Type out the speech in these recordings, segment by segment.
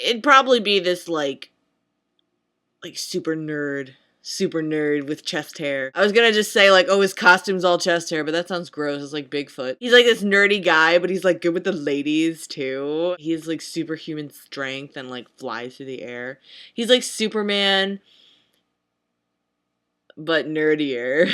it'd probably be this, like super nerd with chest hair. I was gonna just say, like, oh, his costume's all chest hair, but that sounds gross. It's like Bigfoot. He's like this nerdy guy, but he's like good with the ladies too. He's like superhuman strength and like flies through the air. He's like Superman, but nerdier.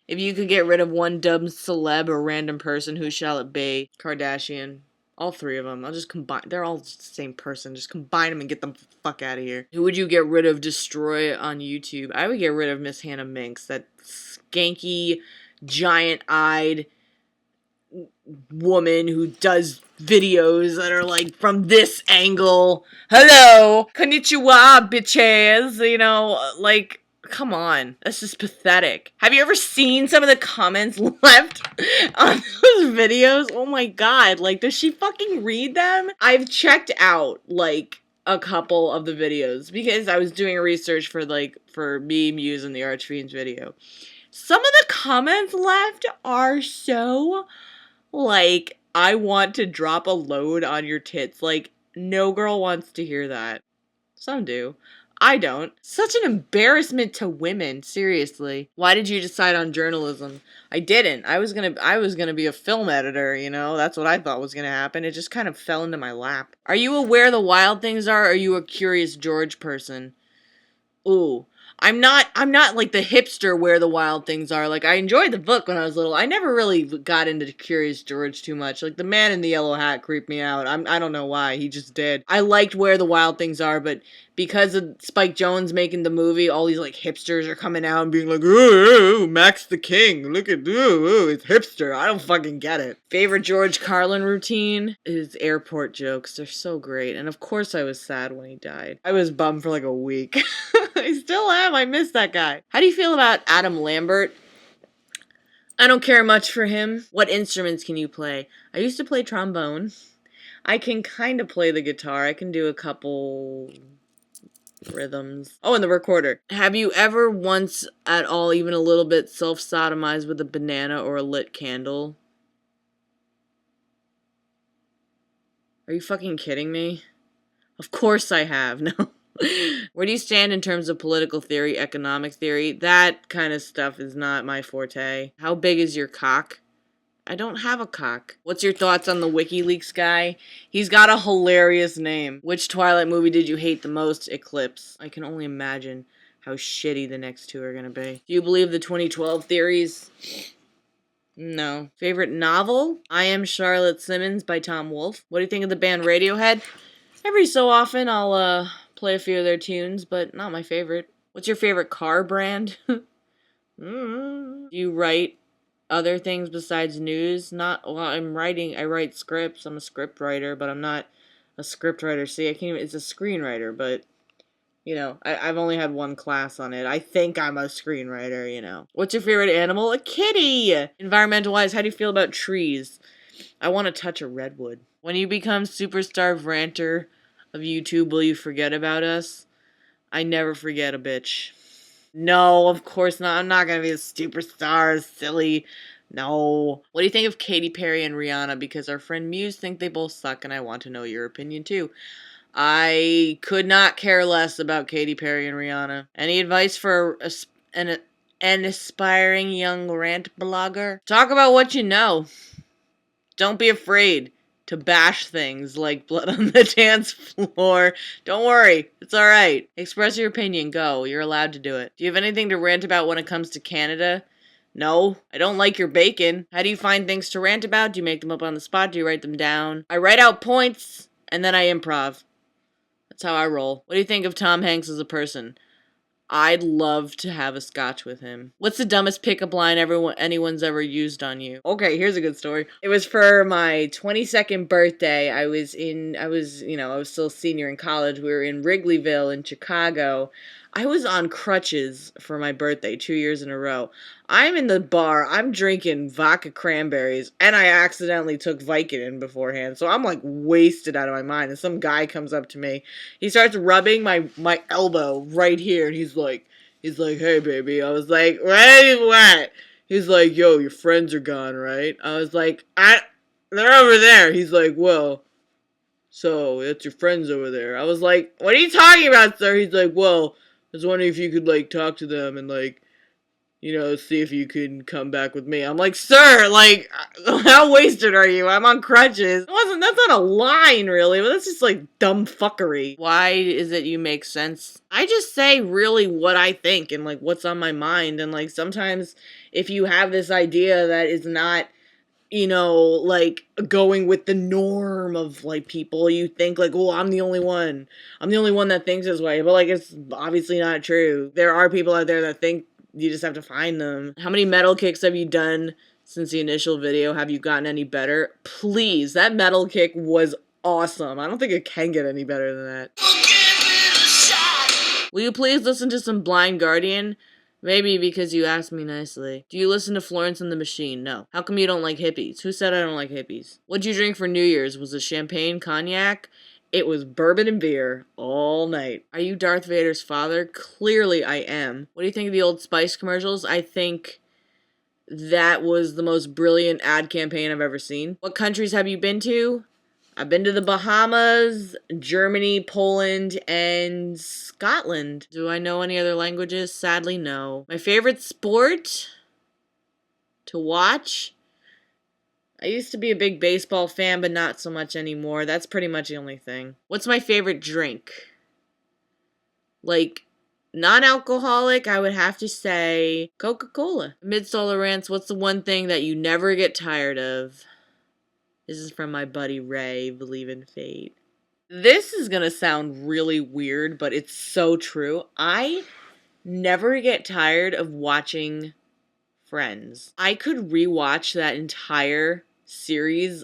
If you could get rid of one dumb celeb or random person, who shall it be? Kardashian. All three of them. I'll just combine. They're all the same person. Just combine them and get them the fuck out of here. Who would you get rid of, destroy on YouTube? I would get rid of Miss Hannah Minks. That skanky, giant-eyed woman who does videos that are like from this angle. Hello, konnichiwa, bitches. You know, like, come on. That's just pathetic. Have you ever seen some of the comments left on those videos? Oh my god. Like, does she fucking read them? I've checked out, like, a couple of the videos because I was doing research for me, Muse, and the Archfiends video. Some of the comments left are so, like, I want to drop a load on your tits. Like, no girl wants to hear that. Some do. I don't. Such an embarrassment to women, seriously. Why did you decide on journalism? I didn't. I was gonna be a film editor, you know? That's what I thought was gonna happen. It just kind of fell into my lap. Are you aware the wild things are, or are you a Curious George person? Ooh. I'm not like the hipster where the wild things are. Like, I enjoyed the book when I was little. I never really got into Curious George too much. Like, the man in the yellow hat creeped me out. I don't know why. He just did. I liked Where the Wild Things Are, but because of Spike Jonze making the movie, all these, like, hipsters are coming out and being like, ooh, Max the King. Look at, ooh, it's hipster. I don't fucking get it. Favorite George Carlin routine? His airport jokes. They're so great. And of course I was sad when he died. I was bummed for like a week. I still am. I miss that guy. How do you feel about Adam Lambert? I don't care much for him. What instruments can you play? I used to play trombone. I can kind of play the guitar. I can do a couple rhythms. Oh, and the recorder. Have you ever once at all, even a little bit, self-sodomized with a banana or a lit candle? Are you fucking kidding me? Of course I have. No. Where do you stand in terms of political theory, economic theory? That kind of stuff is not my forte. How big is your cock? I don't have a cock. What's your thoughts on the WikiLeaks guy? He's got a hilarious name. Which Twilight movie did you hate the most? Eclipse. I can only imagine how shitty the next two are gonna be. Do you believe the 2012 theories? No. Favorite novel? I Am Charlotte Simmons by Tom Wolfe. What do you think of the band Radiohead? Every so often I'll play a few of their tunes, but not my favorite. What's your favorite car brand? Do you write other things besides news? Not, well, I write scripts. I'm a script writer, but I'm not a script writer. See, I can't even, it's a screenwriter, but, you know, I've only had one class on it. I think I'm a screenwriter, you know. What's your favorite animal? A kitty! Environmental-wise, how do you feel about trees? I want to touch a redwood. When you become superstar ranter of YouTube, will you forget about us? I never forget a bitch. No, of course not. I'm not gonna be a superstar, silly. No. What do you think of Katy Perry and Rihanna? Because our friend Muse think they both suck, and I want to know your opinion too. I could not care less about Katy Perry and Rihanna. Any advice for an aspiring young rant blogger? Talk about what you know. Don't be afraid to bash things like blood on the dance floor. Don't worry. It's alright. Express your opinion. Go. You're allowed to do it. Do you have anything to rant about when it comes to Canada? No. I don't like your bacon. How do you find things to rant about? Do you make them up on the spot? Do you write them down? I write out points, and then I improv. That's how I roll. What do you think of Tom Hanks as a person? I'd love to have a scotch with him. What's the dumbest pickup line anyone's ever used on you? Okay, here's a good story. It was for my 22nd birthday. I was still a senior in college. We were in Wrigleyville in Chicago. I was on crutches for my birthday 2 years in a row. I'm in the bar. I'm drinking vodka cranberries, and I accidentally took Vicodin beforehand. So I'm like wasted out of my mind. And some guy comes up to me. He starts rubbing my elbow right here, and he's like, "Hey, baby." I was like, "What?" He's like, "Yo, your friends are gone, right?" I was like, "They're over there." He's like, "Well, So, that's your friends over there. I was like, what are you talking about, sir? He's like, well, I was wondering if you could, like, talk to them and, like, you know, see if you can come back with me. I'm like, sir, like, how wasted are you? I'm on crutches. That's not a line, really, but that's just, like, dumb fuckery. Why is it you make sense? I just say really what I think and, like, what's on my mind. And, like, sometimes if you have this idea that is not, you know, like, going with the norm of, like, people, you think, like, oh, I'm the only one. I'm the only one that thinks this way. But, like, it's obviously not true. There are people out there that think you just have to find them. How many metal kicks have you done since the initial video? Have you gotten any better? Please, that metal kick was awesome. I don't think it can get any better than that. Will you please listen to some Blind Guardian? Maybe because you asked me nicely. Do you listen to Florence and the Machine? No. How come you don't like hippies? Who said I don't like hippies? What'd you drink for New Year's? Was it champagne, cognac? It was bourbon and beer all night. Are you Darth Vader's father? Clearly I am. What do you think of the Old Spice commercials? I think that was the most brilliant ad campaign I've ever seen. What countries have you been to? I've been to the Bahamas, Germany, Poland, and Scotland. Do I know any other languages? Sadly, no. My favorite sport to watch? I used to be a big baseball fan, but not so much anymore. That's pretty much the only thing. What's my favorite drink? Like, non-alcoholic, I would have to say Coca-Cola. Amidst all the rants, what's the one thing that you never get tired of? This is from my buddy Ray, Believe in Fate. This is gonna sound really weird, but it's so true. I never get tired of watching Friends. I could rewatch that entire series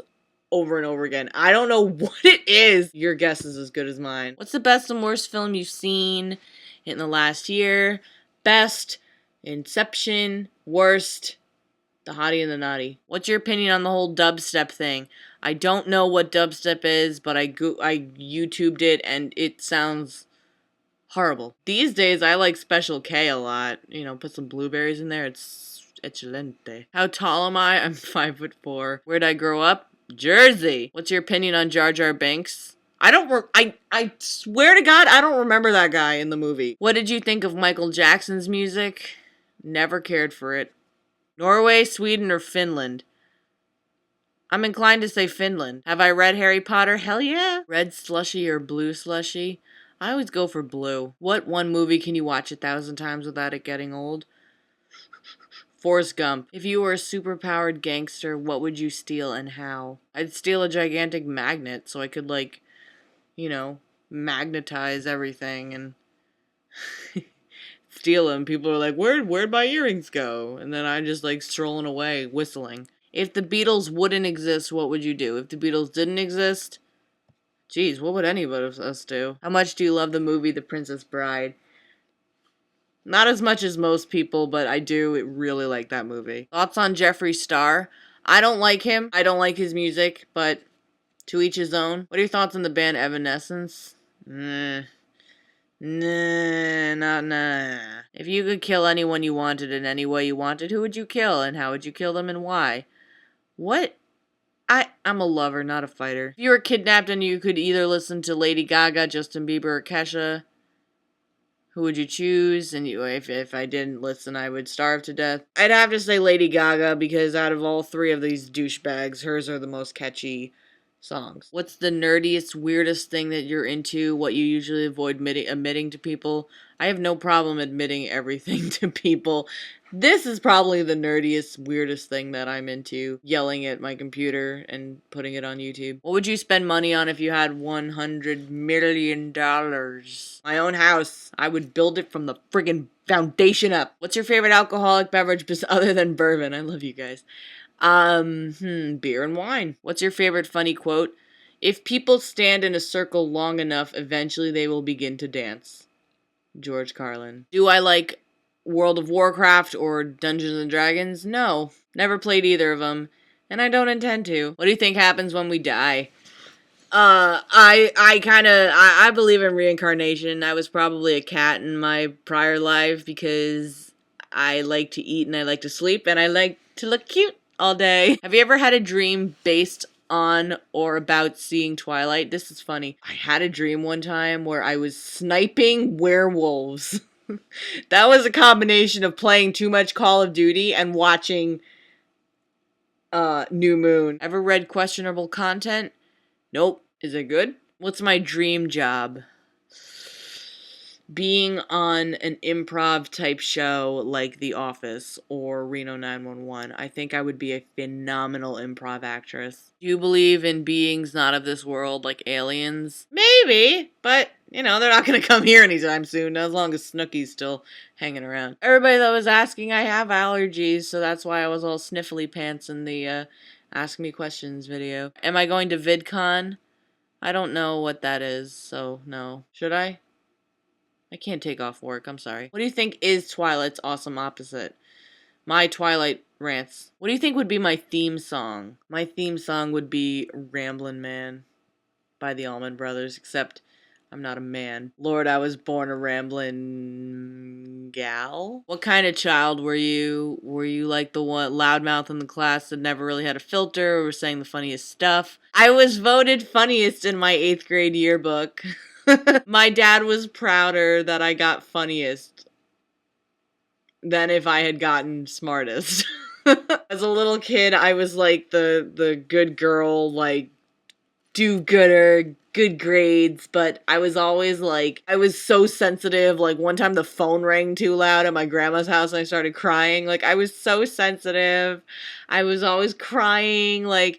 over and over again. I don't know what it is. Your guess is as good as mine. What's the best and worst film you've seen in the last year? Best, Inception. Worst, The Hottie and the Naughty. What's your opinion on the whole dubstep thing? I don't know what dubstep is, but I YouTubed it and it sounds horrible. These days I like Special K a lot. You know, put some blueberries in there. It's excelente. How tall am I? I'm 5'4". Where'd I grow up? Jersey. What's your opinion on Jar Jar Binks? I swear to God, I don't remember that guy in the movie. What did you think of Michael Jackson's music? Never cared for it. Norway, Sweden, or Finland? I'm inclined to say Finland. Have I read Harry Potter? Hell yeah. Red slushy or blue slushy? I always go for blue. What one movie can you watch 1,000 times without it getting old? Forrest Gump. If you were a superpowered gangster, what would you steal and how? I'd steal a gigantic magnet so I could, like, you know, magnetize everything and steal them. People are like, where'd my earrings go? And then I'm just, like, strolling away, whistling. If the Beatles wouldn't exist, what would you do? If the Beatles didn't exist, geez, what would any of us do? How much do you love the movie The Princess Bride? Not as much as most people, but I do really like that movie. Thoughts on Jeffree Star? I don't like him. I don't like his music, but to each his own. What are your thoughts on the band Evanescence? Nah. If you could kill anyone you wanted in any way you wanted, who would you kill? And how would you kill them and why? What? I'm a lover, not a fighter. If you were kidnapped and you could either listen to Lady Gaga, Justin Bieber, or Kesha, who would you choose? And if I didn't listen, I would starve to death. I'd have to say Lady Gaga because out of all three of these douchebags, hers are the most catchy songs. What's the nerdiest, weirdest thing that you're into? What you usually avoid admitting to people? I have no problem admitting everything to people. This is probably the nerdiest, weirdest thing that I'm into. Yelling at my computer and putting it on YouTube. What would you spend money on if you had $100 million? My own house. I would build it from the friggin' foundation up. What's your favorite alcoholic beverage other than bourbon? I love you guys. Beer and wine. What's your favorite funny quote? If people stand in a circle long enough, eventually they will begin to dance. George Carlin. Do I like World of Warcraft or Dungeons and Dragons? No. Never played either of them. And I don't intend to. What do you think happens when we die? I believe in reincarnation. I was probably a cat in my prior life because I like to eat and I like to sleep and I like to look cute all day. Have you ever had a dream based on or about seeing Twilight. This is funny. I had a dream one time where I was sniping werewolves. That was a combination of playing too much Call of Duty and watching New Moon. Ever read questionable content? Nope. Is it good? What's my dream job? Being on an improv type show like The Office or Reno 911. I think I would be a phenomenal improv actress. Do you believe in beings not of this world like aliens? Maybe, but they're not gonna come here anytime soon, as long as Snooki's still hanging around. Everybody that was asking, I have allergies, so that's why I was all sniffly pants in the Ask Me Questions video. Am I going to VidCon? I don't know what that is, so no. Should I? I can't take off work, I'm sorry. What do you think is Twilight's awesome opposite? My Twilight rants. What do you think would be my theme song? My theme song would be Ramblin' Man by the Allman Brothers, except I'm not a man. Lord, I was born a ramblin' gal. What kind of child were you? Were you like the one loudmouth in the class that never really had a filter or was saying the funniest stuff? I was voted funniest in my 8th grade yearbook. My dad was prouder that I got funniest than if I had gotten smartest. As a little kid, I was like the good girl, like do-gooder, good grades, but I was always like, I was so sensitive. Like one time the phone rang too loud at my grandma's house and I started crying. Like I was so sensitive. I was always crying, like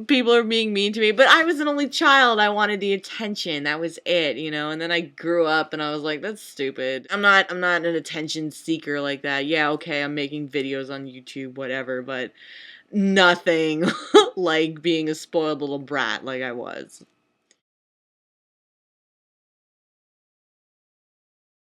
people are being mean to me, but I was an only child. I wanted the attention. That was it, and then I grew up and I was like, that's stupid. I'm not an attention seeker like that. Yeah, okay, I'm making videos on YouTube, whatever, but nothing like being a spoiled little brat like I was.